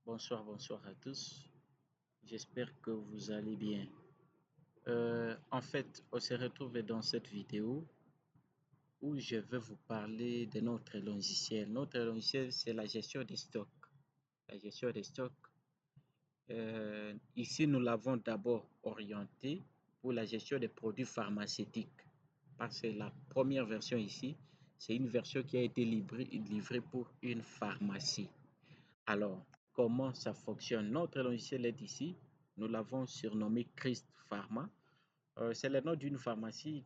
Bonsoir à tous. J'espère que vous allez bien. En fait, on se retrouve dans cette vidéo où je vais vous parler de notre logiciel. Notre logiciel, c'est la gestion des stocks. La gestion des stocks. Ici, nous l'avons d'abord orienté pour la gestion des produits pharmaceutiques. Parce que la première version ici, c'est une version qui a été livrée pour une pharmacie. Alors, comment ça fonctionne? Notre logiciel est ici. Nous l'avons surnommé Christ Pharma. C'est le nom d'une pharmacie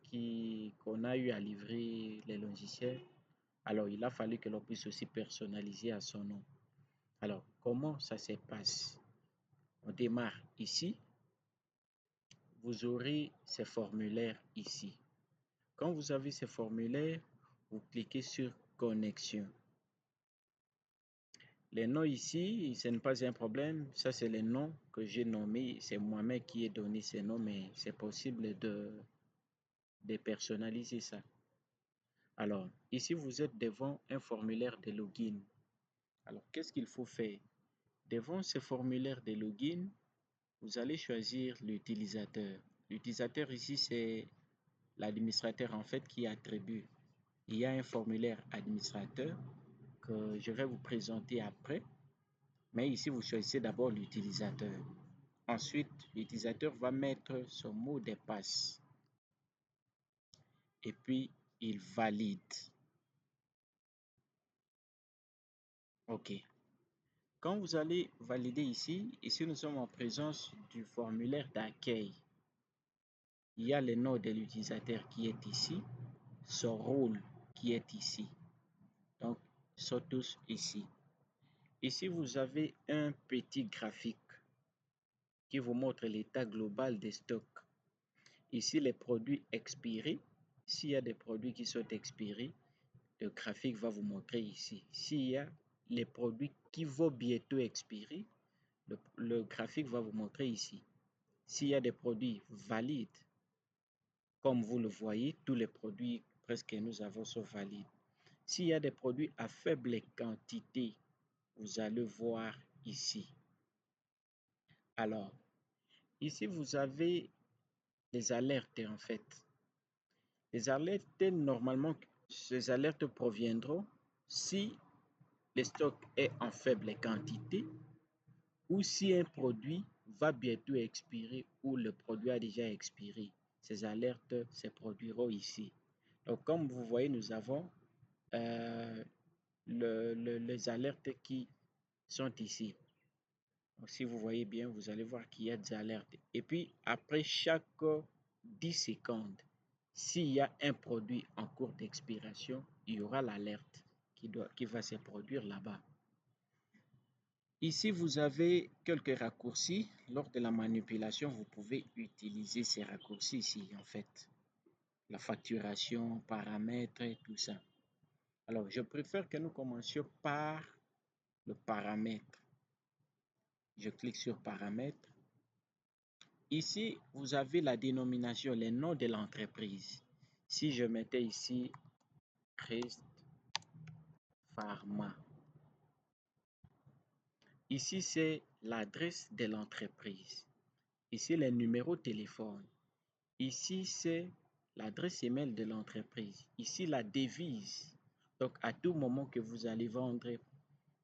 qu'on a eu à livrer les logiciels. Alors, il a fallu que l'on puisse aussi personnaliser à son nom. Alors, comment ça se passe? On démarre ici. Vous aurez ces formulaires ici. Quand vous avez ces formulaires, vous cliquez sur Connexion. Les noms ici, ce n'est pas un problème. Ça, c'est les noms que j'ai nommés. C'est moi-même qui ai donné ces noms, mais c'est possible de personnaliser ça. Alors, ici, vous êtes devant un formulaire de login. Alors, qu'est-ce qu'il faut faire? Devant ce formulaire de login, vous allez choisir l'utilisateur. L'utilisateur ici, c'est l'administrateur en fait qui attribue. Il y a un formulaire administrateur que je vais vous présenter après. Mais ici, vous choisissez d'abord l'utilisateur. Ensuite, l'utilisateur va mettre son mot de passe. Et puis, il valide. OK. Quand vous allez valider ici, nous sommes en présence du formulaire d'accueil. Il y a le nom de l'utilisateur qui est ici, son rôle qui est ici. Donc, ils sont tous ici. Ici, vous avez un petit graphique qui vous montre l'état global des stocks. Ici, les produits expirés. S'il y a des produits qui sont expirés, le graphique va vous montrer ici. S'il y a les produits qui vont bientôt expirer, le graphique va vous montrer ici. S'il y a des produits valides, comme vous le voyez, tous les produits presque nous avons sont valides. S'il y a des produits à faible quantité, vous allez voir ici. Alors, ici, vous avez les alertes en fait. Les alertes, normalement, ces alertes proviendront si le stock est en faible quantité ou si un produit va bientôt expirer ou le produit a déjà expiré. Ces alertes se produiront ici. Donc, comme vous voyez, nous avons les alertes qui sont ici. Donc, si vous voyez bien, vous allez voir qu'il y a des alertes. Et puis, après chaque 10 secondes, s'il y a un produit en cours d'expiration, il y aura l'alerte qui va se produire là-bas. Ici, vous avez quelques raccourcis. Lors de la manipulation, vous pouvez utiliser ces raccourcis ici, en fait. La facturation, paramètres, et tout ça. Alors, je préfère que nous commencions par le paramètre. Je clique sur paramètres. Ici, vous avez la dénomination, les noms de l'entreprise. Si je mettais ici Christ Pharma. Ici, c'est l'adresse de l'entreprise. Ici, les numéros de téléphone. Ici, c'est l'adresse email de l'entreprise. Ici, la devise. Donc, à tout moment que vous allez vendre,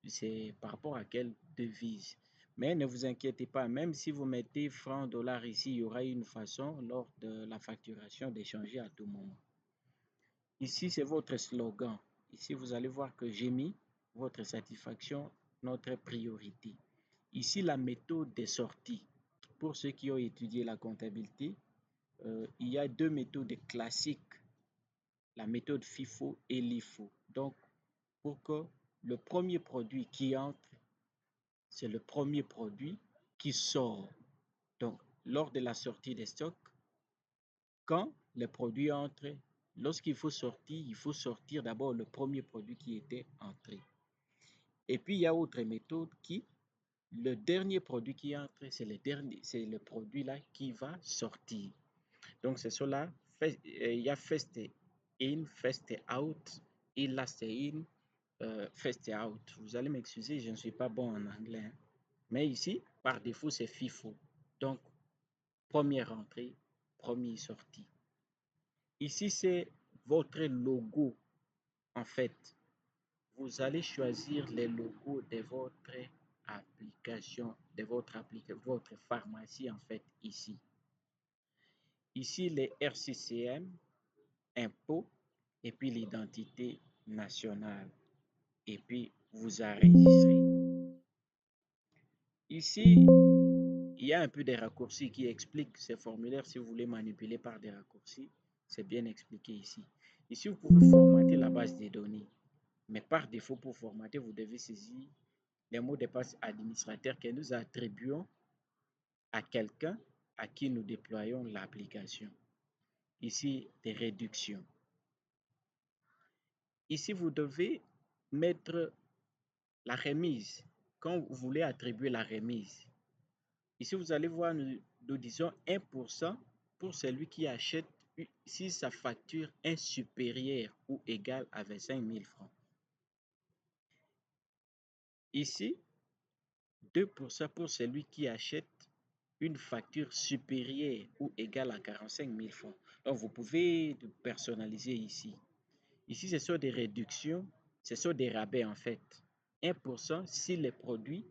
c'est par rapport à quelle devise. Mais ne vous inquiétez pas, même si vous mettez francs, dollars ici, il y aura une façon lors de la facturation d'échanger à tout moment. Ici, c'est votre slogan. Ici, vous allez voir que j'ai mis votre satisfaction, notre priorité. Ici, la méthode de sortie. Pour ceux qui ont étudié la comptabilité, il y a deux méthodes classiques, la méthode FIFO et LIFO. Donc, pour que le premier produit qui entre, c'est le premier produit qui sort. Donc, lors de la sortie des stocks, quand les produits entrent, lorsqu'il faut sortir, il faut sortir d'abord le premier produit qui était entré. Et puis, il y a autre méthode qui, le dernier produit qui entre, c'est le produit là qui va sortir. Donc, c'est cela. Il y a first in, first out et last in, first out. Vous allez m'excuser, je ne suis pas bon en anglais. Mais ici, par défaut, c'est FIFO. Donc, première entrée, première sortie. Ici, c'est votre logo. En fait, vous allez choisir les logos de votre application, votre pharmacie, en fait, ici. Ici, les RCCM, impôts, et puis l'identité nationale. Et puis, vous enregistrez. Ici, il y a un peu des raccourcis qui expliquent ces formulaires. Si vous voulez manipuler par des raccourcis, c'est bien expliqué ici. Ici, vous pouvez formater la base des données. Mais par défaut, pour formater, vous devez saisir les mots de passe administrateurs que nous attribuons à quelqu'un à qui nous déployons l'application. Ici, des réductions. Ici, vous devez mettre la remise. Quand vous voulez attribuer la remise, ici, vous allez voir, nous disons 1% pour celui qui achète si sa facture est supérieure ou égale à 25 000 francs. Ici, 2% pour celui qui achète une facture supérieure ou égale à 45 000 francs. Donc, vous pouvez personnaliser ici. Ici, ce sont des réductions, ce sont des rabais en fait. 1% si les produits,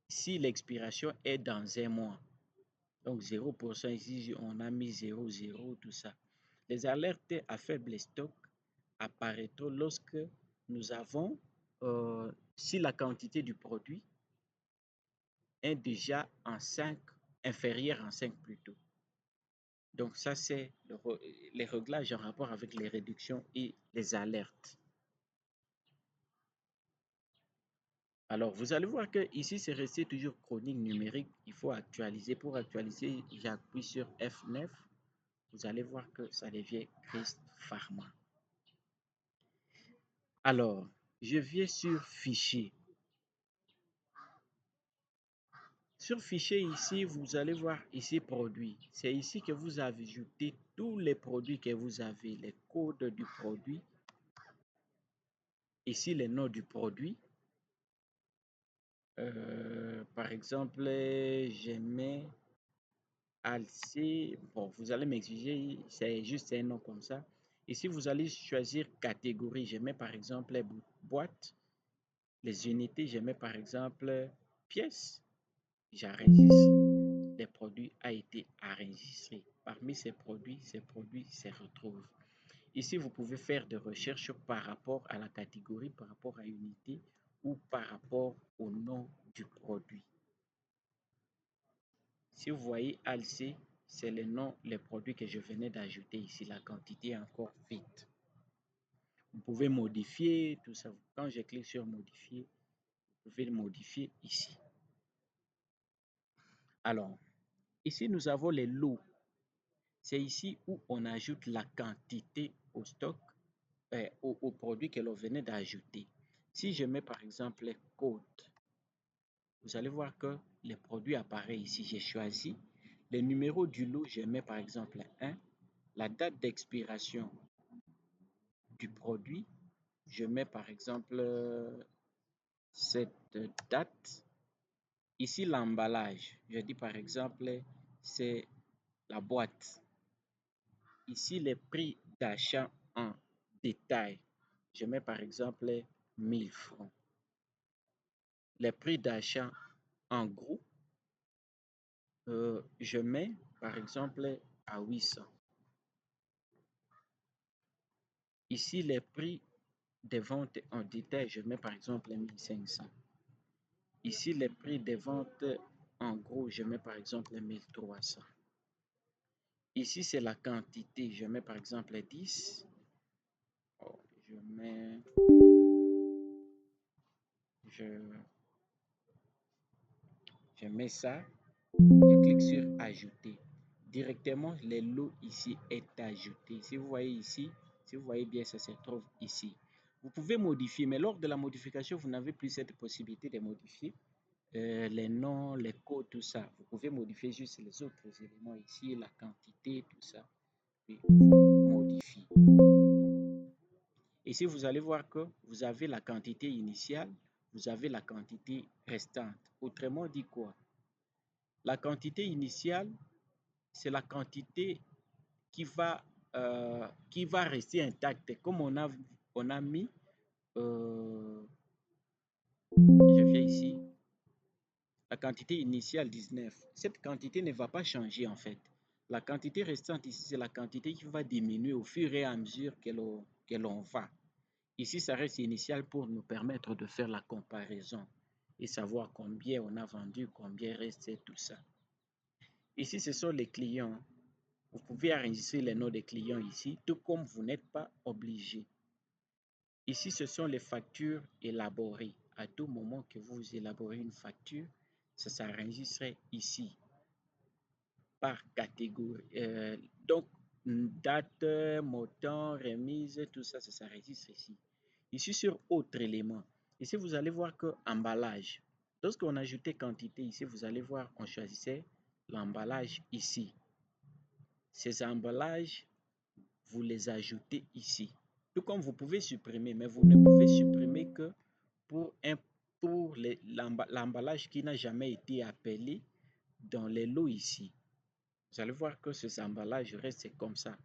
si l'expiration est dans un mois. Donc 0% ici, on a mis 0, 0, tout ça. Les alertes à faible stock apparaîtront lorsque nous avons, si la quantité du produit est déjà en 5, inférieure en 5 plutôt. Donc ça, c'est les réglages en rapport avec les réductions et les alertes. Alors, vous allez voir que ici, c'est resté toujours chronique numérique. Il faut actualiser. Pour actualiser, j'appuie sur F9. Vous allez voir que ça devient Christ Pharma. Alors, je viens sur Fichier. Sur Fichier, ici, vous allez voir ici Produits. C'est ici que vous ajoutez tous les produits que vous avez, les codes du produit. Ici, les noms du produit. Par exemple, je mets Alc. Bon, vous allez m'exiger, c'est juste un nom comme ça. Ici, vous allez choisir catégorie. Je mets par exemple les boîtes. Les unités, je mets par exemple pièces. J'enregistre. Les produits a été enregistré. Parmi ces produits se retrouvent. Ici, vous pouvez faire des recherches par rapport à la catégorie, par rapport à l'unité ou par rapport au nom du produit. Si vous voyez ALC, c'est le nom, les produits que je venais d'ajouter ici. La quantité est encore vide. Vous pouvez modifier tout ça. Quand je clique sur modifier, vous pouvez le modifier ici. Alors, ici, nous avons les lots. C'est ici où on ajoute la quantité au stock, au produit que l'on venait d'ajouter. Si je mets par exemple les codes, vous allez voir que les produits apparaissent ici. J'ai choisi le numéro du lot, je mets par exemple 1, la date d'expiration du produit, je mets par exemple cette date. Ici, l'emballage, je dis par exemple, c'est la boîte. Ici, les prix d'achat en détail, je mets par exemple 1000 francs. Les prix d'achat en gros, je mets par exemple à 800. Ici, les prix des ventes en détail, je mets par exemple 1500. Ici, les prix des ventes en gros, je mets par exemple 1300. Ici, c'est la quantité, je mets par exemple 10. Oh, je, je mets ça, je clique sur ajouter. Directement, le lot ici est ajouté. Si vous voyez ici, si vous voyez bien, ça se trouve ici. Vous pouvez modifier, mais lors de la modification, vous n'avez plus cette possibilité de modifier les noms, les codes, tout ça. Vous pouvez modifier juste les autres éléments ici, la quantité, tout ça. Puis vous modifiez. Ici, vous allez voir que vous avez la quantité initiale, vous avez la quantité restante. Autrement dit quoi? La quantité initiale, c'est la quantité qui va rester intacte. Comme on a mis, je viens ici, la quantité initiale 19. Cette quantité ne va pas changer en fait. La quantité restante ici, c'est la quantité qui va diminuer au fur et à mesure que l'on va. Ici, ça reste initial pour nous permettre de faire la comparaison et savoir combien on a vendu, combien reste tout ça. Ici, ce sont les clients. Vous pouvez enregistrer les noms des clients ici, tout comme vous n'êtes pas obligé. Ici, ce sont les factures élaborées. À tout moment que vous élaborez une facture, ça s'enregistre ici par catégorie. Donc, date, montant, remise, tout ça, ça s'enregistre ici. Ici, sur autre élément. Ici, vous allez voir que emballage. Lorsqu'on ajoutait quantité ici, vous allez voir, on choisissait l'emballage ici. Ces emballages, vous les ajoutez ici. Tout comme vous pouvez supprimer, mais vous ne pouvez supprimer que pour l'emballage qui n'a jamais été appelé dans les lots ici. Vous allez voir que ces emballages restent comme ça.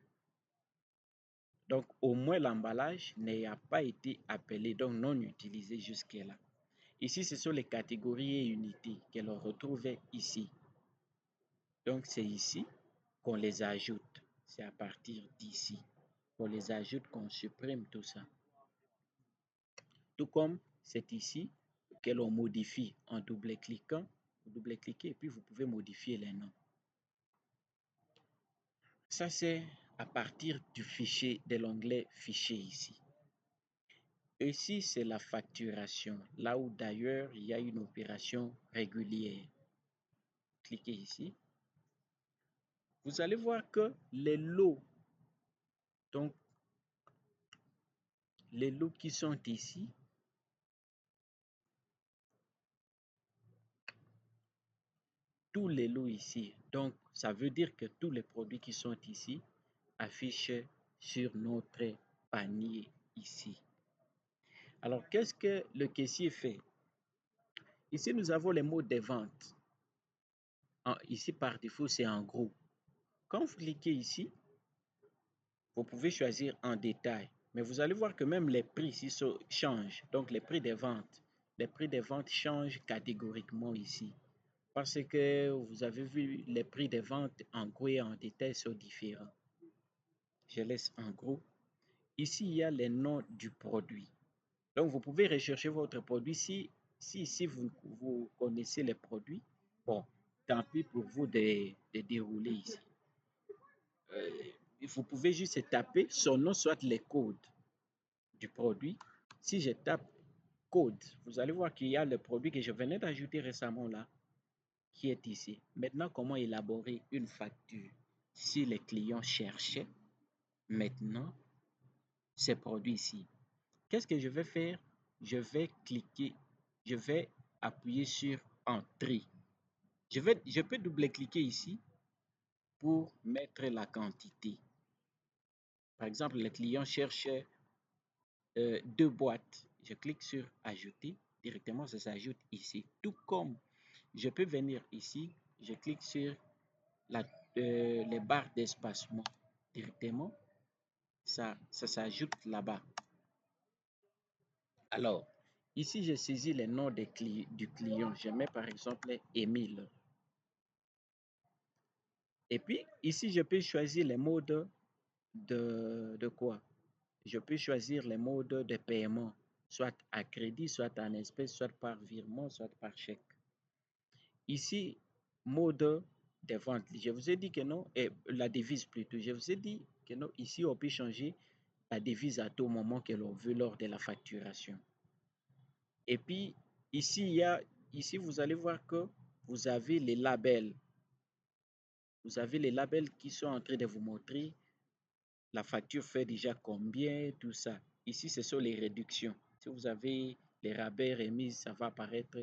Donc, au moins l'emballage n'a pas été appelé, donc non utilisé jusque-là. Ici, ce sont les catégories et unités que l'on retrouve ici. Donc, c'est ici qu'on les ajoute. C'est à partir d'ici qu'on les ajoute, qu'on supprime tout ça. Tout comme c'est ici que l'on modifie en double-cliquant. Vous double-cliquez et puis vous pouvez modifier les noms. Ça, c'est à partir du fichier, de l'onglet Fichier ici. Ici, c'est la facturation, là où d'ailleurs il y a une opération régulière. Cliquez ici. Vous allez voir que les lots, donc les lots qui sont ici, tous les lots ici, donc ça veut dire que tous les produits qui sont ici affichent sur notre panier ici. Alors, qu'est-ce que le caissier fait? Ici, nous avons les mots de vente. Ici, par défaut, c'est en gros. Quand vous cliquez ici, vous pouvez choisir en détail. Mais vous allez voir que même les prix ici changent. Donc, les prix des ventes changent catégoriquement ici. Parce que vous avez vu, les prix des ventes en gros et en détail sont différents. Je laisse en gros. Ici, il y a les noms du produit. Donc, vous pouvez rechercher votre produit. Si ici, vous connaissez les produits, bon, tant pis pour vous de dérouler ici. Vous pouvez juste taper son nom, soit les codes du produit. Si je tape code, vous allez voir qu'il y a le produit que je venais d'ajouter récemment là, qui est ici. Maintenant, comment élaborer une facture? Si les clients cherchaient maintenant ces produits ici, qu'est-ce que je vais faire? Je vais cliquer, je vais appuyer sur Entrée. Je peux double-cliquer ici pour mettre la quantité. Par exemple, le client cherche 2 boîtes. Je clique sur Ajouter. Directement, ça s'ajoute ici. Tout comme je peux venir ici, je clique sur les barres d'espacement. Directement, ça s'ajoute là-bas. Alors, ici, j'ai saisi les noms du client. Je mets par exemple Émile. Et puis, ici, je peux choisir les modes de quoi? Je peux choisir les modes de paiement, soit à crédit, soit en espèces, soit par virement, soit par chèque. Ici, mode de vente. Je vous ai dit que non, et la devise plutôt. Je vous ai dit que non, ici, on peut changer la devise à tout moment que l'on veut lors de la facturation. Et puis, ici, vous allez voir que vous avez les labels. Vous avez les labels qui sont en train de vous montrer la facture fait déjà combien, tout ça. Ici, ce sont les réductions. Si vous avez les rabais, remises, ça va apparaître.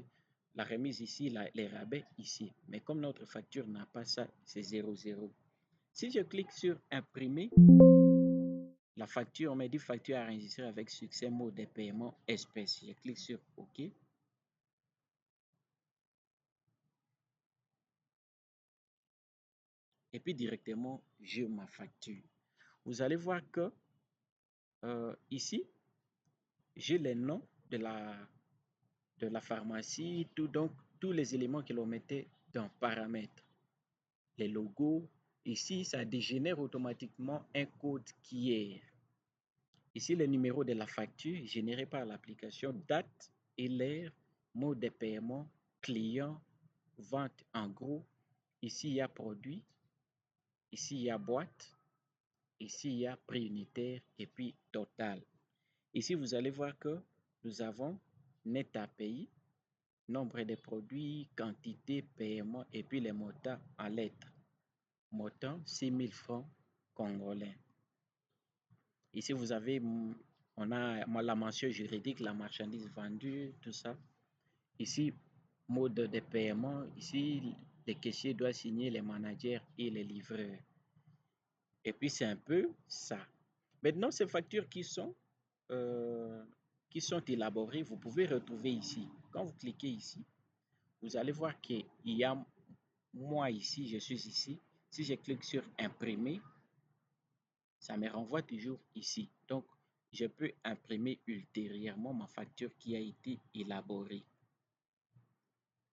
La remise ici, les rabais ici. Mais comme notre facture n'a pas ça, c'est 0,0. Si je clique sur imprimer, la facture, on me dit facture enregistrée avec succès, mode de paiement espèce. Je clique sur OK. et puis directement, j'ai ma facture. Vous allez voir que ici, j'ai les noms de la pharmacie, tout, donc tous les éléments que l'on mettait dans paramètres. Les logos, ici, ça dégénère automatiquement un code qui est ici le numéro de la facture généré par l'application, date et l'heure, mode de paiement, client, vente en gros. Ici, il y a produit, ici, il y a boîte, ici, il y a prix unitaire et puis total. Ici, vous allez voir que nous avons net à payer, nombre de produits, quantité, paiement et puis les montants en lettres. Montant 6 000 francs congolais. Ici, vous avez, on a la mention juridique, la marchandise vendue, tout ça. Ici, mode de paiement. Ici, les caissiers doivent signer, les managers et les livreurs. Et puis, c'est un peu ça. Maintenant, ces factures qui sont élaborées, vous pouvez retrouver ici. Quand vous cliquez ici, vous allez voir qu'il y a moi ici, je suis ici. Si je clique sur imprimer, ça me renvoie toujours ici. Donc, je peux imprimer ultérieurement ma facture qui a été élaborée.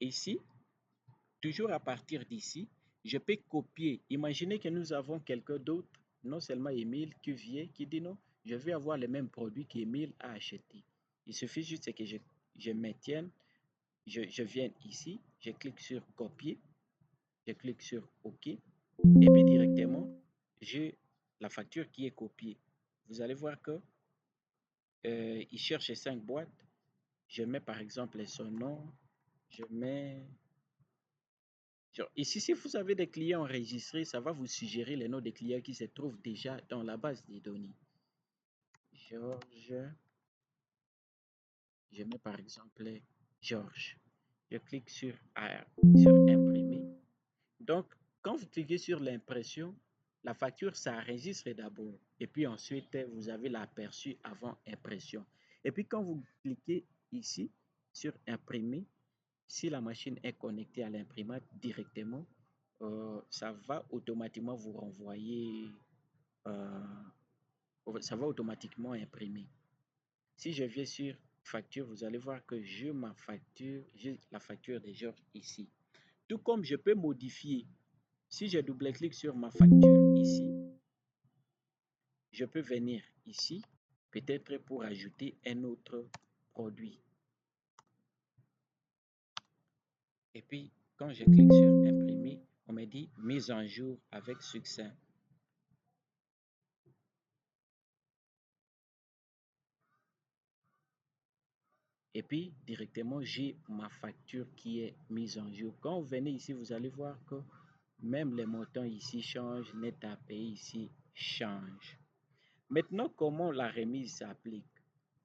Ici, toujours à partir d'ici, je peux copier. Imaginez que nous avons quelqu'un d'autre, non seulement Émile, qui vient, qui dit non, je veux avoir les mêmes produits qu'Émile a acheté. Il suffit juste que je maintienne, je viens ici, je clique sur copier, je clique sur OK, et puis directement, j'ai la facture qui est copiée. Vous allez voir que il cherche 5 boîtes. Je mets par exemple son nom, je mets ici, si vous avez des clients enregistrés, ça va vous suggérer les noms des clients qui se trouvent déjà dans la base des données. Georges, je mets par exemple Georges. Je clique sur imprimer. Donc, quand vous cliquez sur l'impression, la facture s'enregistre d'abord. Et puis ensuite, vous avez l'aperçu avant impression. Et puis quand vous cliquez ici sur imprimer, si la machine est connectée à l'imprimante directement, ça va automatiquement vous renvoyer, euh, ça va automatiquement imprimer. Si je viens sur facture, vous allez voir que j'ai ma facture, j'ai la facture de Georges ici. Tout comme je peux modifier, si je double-clique sur ma facture ici, je peux venir ici, peut-être pour ajouter un autre produit. Et puis, quand je clique sur imprimer, on me dit mise en jour avec succès. Et puis, directement, j'ai ma facture qui est mise en jour. Quand vous venez ici, vous allez voir que même les montants ici changent, net à payer ici change. Maintenant, comment la remise s'applique?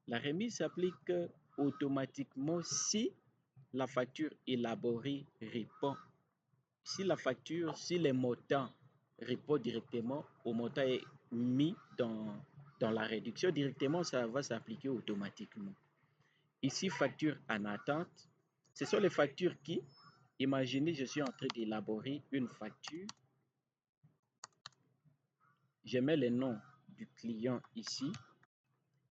La remise s'applique automatiquement si la facture élaborée répond. Si la facture, si les montants répondent directement au montant est mis dans la réduction, directement, ça va s'appliquer automatiquement. Ici, facture en attente. Ce sont les factures qui, imaginez, je suis en train d'élaborer une facture. Je mets le nom du client ici.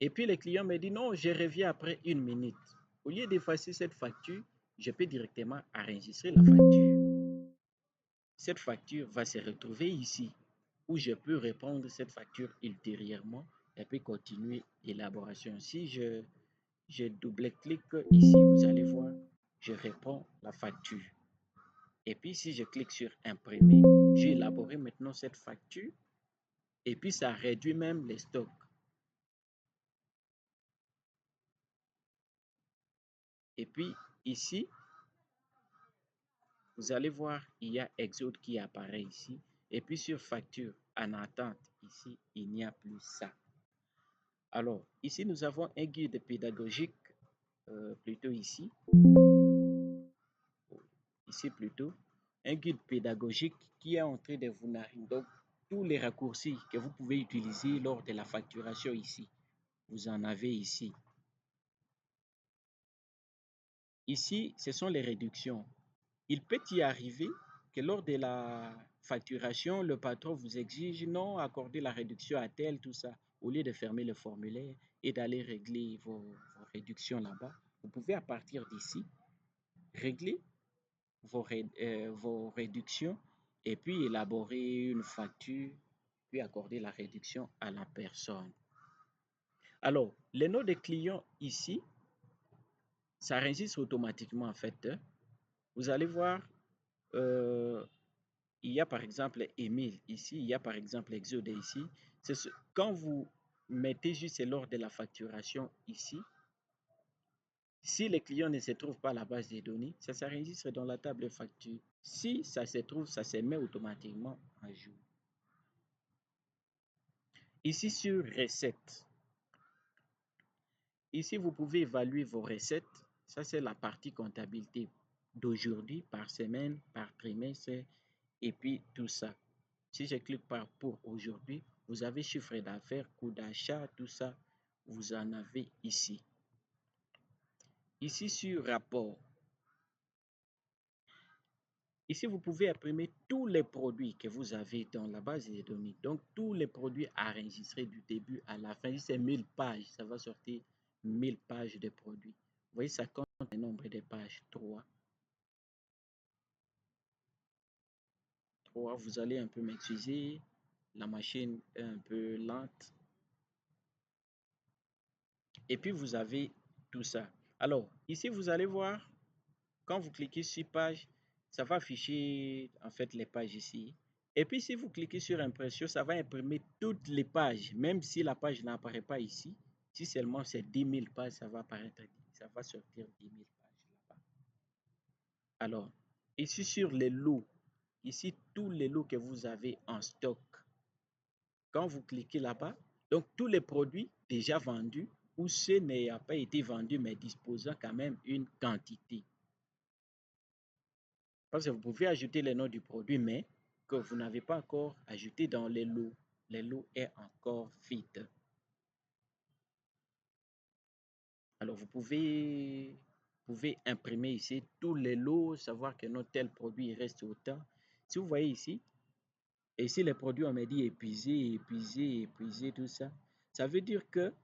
Et puis, le client me dit non, je reviens après 1 minute. Au lieu d'effacer cette facture, je peux directement enregistrer la facture. Cette facture va se retrouver ici, où je peux répondre cette facture ultérieurement et puis continuer l'élaboration. Si je double-clique ici, vous allez voir, je réponds la facture. Et puis si je clique sur imprimer, j'ai élaboré maintenant cette facture et puis ça réduit même les stocks. Et puis ici, vous allez voir, il y a Exode qui apparaît ici. Et puis sur facture en attente, ici, il n'y a plus ça. Alors, ici, nous avons un guide pédagogique, plutôt ici, plutôt, un guide pédagogique qui est en train de vous narrer. Donc, tous les raccourcis que vous pouvez utiliser lors de la facturation ici, vous en avez ici. Ici, ce sont les réductions. Il peut y arriver que lors de la facturation, le patron vous exige non, accorder la réduction à tel, tout ça. Au lieu de fermer le formulaire et d'aller régler vos réductions là-bas, vous pouvez à partir d'ici régler vos réductions et puis élaborer une facture, puis accorder la réduction à la personne. Alors, les noms des clients ici, ça enregistre automatiquement en fait. Vous allez voir, euh, il y a par exemple Emile ici, il y a par exemple Exode ici. Quand vous mettez juste lors de la facturation ici, si les clients ne se trouvent pas à la base des données, ça s'enregistre dans la table de facture. Si ça se trouve, ça se met automatiquement à jour. Ici sur recettes, ici vous pouvez évaluer vos recettes. Ça c'est la partie comptabilité d'aujourd'hui, par semaine, par trimestre et puis tout ça. Si je clique par pour aujourd'hui, vous avez chiffre d'affaires, coût d'achat, tout ça, vous en avez ici. Ici sur rapport, ici vous pouvez imprimer tous les produits que vous avez dans la base de données. Donc tous les produits à enregistrer du début à la fin. Si c'est 1000 pages, ça va sortir 1000 pages de produits. Vous voyez, ça compte le nombre de pages, 3. 3, vous allez un peu m'excuser, la machine est un peu lente. Et puis vous avez tout ça. Alors, ici, vous allez voir, quand vous cliquez sur page, ça va afficher en fait les pages ici. Et puis si vous cliquez sur impression, ça va imprimer toutes les pages, même si la page n'apparaît pas ici. Si seulement c'est 10 000 pages, ça va apparaître, ça va sortir 10 000 pages là-bas. Alors, ici sur les lots, ici tous les lots que vous avez en stock, quand vous cliquez là-bas, donc tous les produits déjà vendus ou ceux n'ayant pas été vendus mais disposant quand même une quantité. Parce que vous pouvez ajouter les noms du produit, mais que vous n'avez pas encore ajouté dans les lots. Les lots est encore vide. Alors vous pouvez imprimer ici tous les lots, savoir que non tel produit reste autant. Si vous voyez ici, et si les produits on m'a dit épuisé, épuisé, épuisé, tout ça, ça veut dire que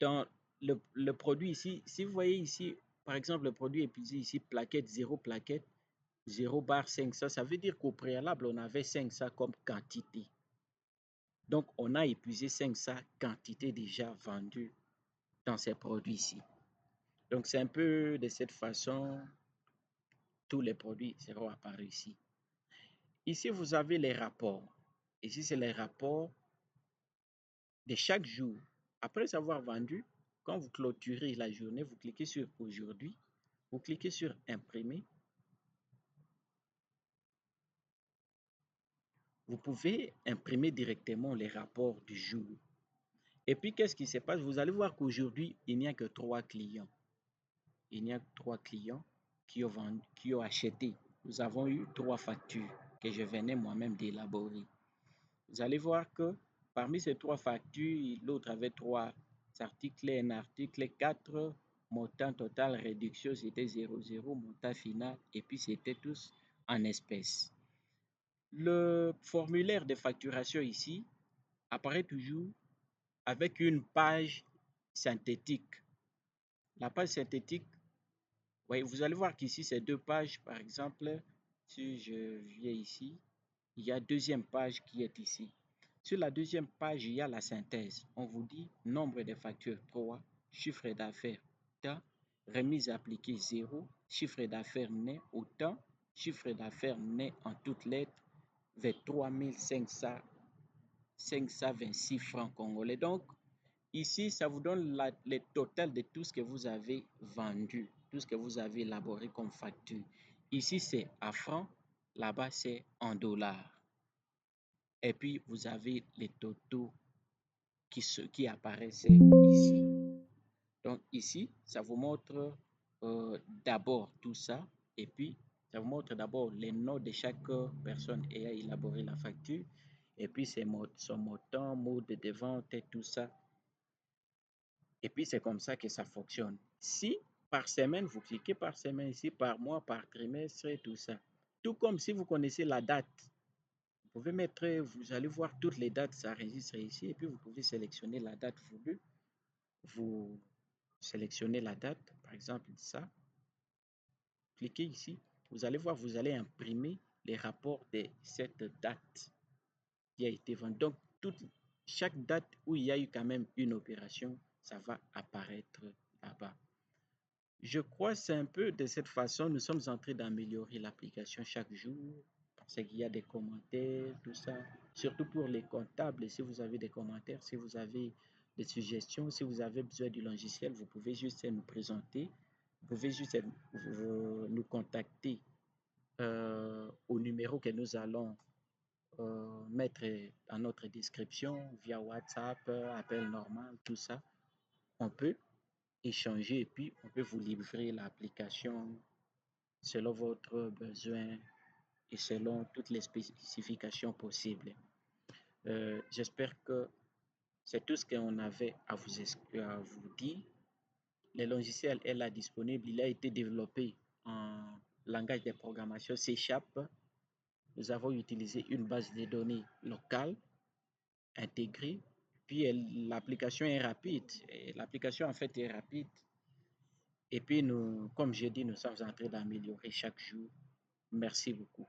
dans le produit ici, si vous voyez ici, par exemple, le produit épuisé ici, plaquette, 0 plaquette, 0 bar 500, ça veut dire qu'au préalable, on avait 500 comme quantité. Donc, on a épuisé 500 quantités déjà vendues dans ces produits-ci. Donc, c'est un peu de cette façon, tous les produits seront apparus ici. Ici, vous avez les rapports. Ici, c'est les rapports de chaque jour. Après avoir vendu, quand vous clôturez la journée, vous cliquez sur aujourd'hui, vous cliquez sur imprimer. Vous pouvez imprimer directement les rapports du jour. Et puis, qu'est-ce qui se passe? Vous allez voir qu'aujourd'hui, il n'y a que 3 clients. Il n'y a que 3 clients qui ont acheté. Nous avons eu 3 factures que je venais moi-même d'élaborer. Vous allez voir que parmi ces 3 factures, l'autre avait 3 articles, un article, 4 montants total réduction, c'était 0,0, montant final, et puis c'était tous en espèces. Le formulaire de facturation ici apparaît toujours avec une page synthétique. La page synthétique, oui, vous allez voir qu'ici, c'est 2 pages. Par exemple, si je viens ici, il y a deuxième page qui est ici. Sur la deuxième page, il y a la synthèse. On vous dit nombre de factures 3, chiffre d'affaires tant, remise appliquée 0, chiffre d'affaires net autant, chiffre d'affaires net en toutes lettres, 23 526 francs congolais. Donc, ici, ça vous donne le total de tout ce que vous avez vendu, tout ce que vous avez élaboré comme facture. Ici, c'est en francs, là-bas, c'est en dollars. Et puis, vous avez les totaux qui apparaissent ici. Donc, ici, ça vous montre d'abord tout ça. Et puis, ça vous montre d'abord les noms de chaque personne ayant élaboré la facture. Et puis, son montant, mode de vente et tout ça. Et puis, c'est comme ça que ça fonctionne. Si par semaine, vous cliquez par semaine ici, par mois, par trimestre et tout ça. Tout comme si vous connaissez la date, vous pouvez mettre, vous allez voir toutes les dates s'enregistrent ici et puis vous pouvez sélectionner la date voulue. Vous sélectionnez la date, par exemple ça, cliquez ici, vous allez voir, vous allez imprimer les rapports de cette date qui a été vendue. Donc, chaque date où il y a eu quand même une opération, ça va apparaître là-bas. Je crois que c'est un peu de cette façon, nous sommes en train d'améliorer l'application chaque jour, parce qu'il y a des commentaires, tout ça, surtout pour les comptables. Si vous avez des commentaires, si vous avez des suggestions, si vous avez besoin du logiciel, vous pouvez juste nous présenter, vous pouvez juste nous contacter au numéro que nous allons mettre dans notre description via WhatsApp, appel normal, tout ça. On peut échanger et puis on peut vous livrer l'application selon votre besoin et selon toutes les spécifications possibles. J'espère que c'est tout ce qu'on avait à vous dire. Le logiciel est là disponible. Il a été développé en langage de programmation C#. Nous avons utilisé une base de données locale intégrée. Puis l'application est rapide. L'application en fait est rapide. Et puis nous, comme j'ai dit, nous sommes en train d'améliorer chaque jour. Merci beaucoup.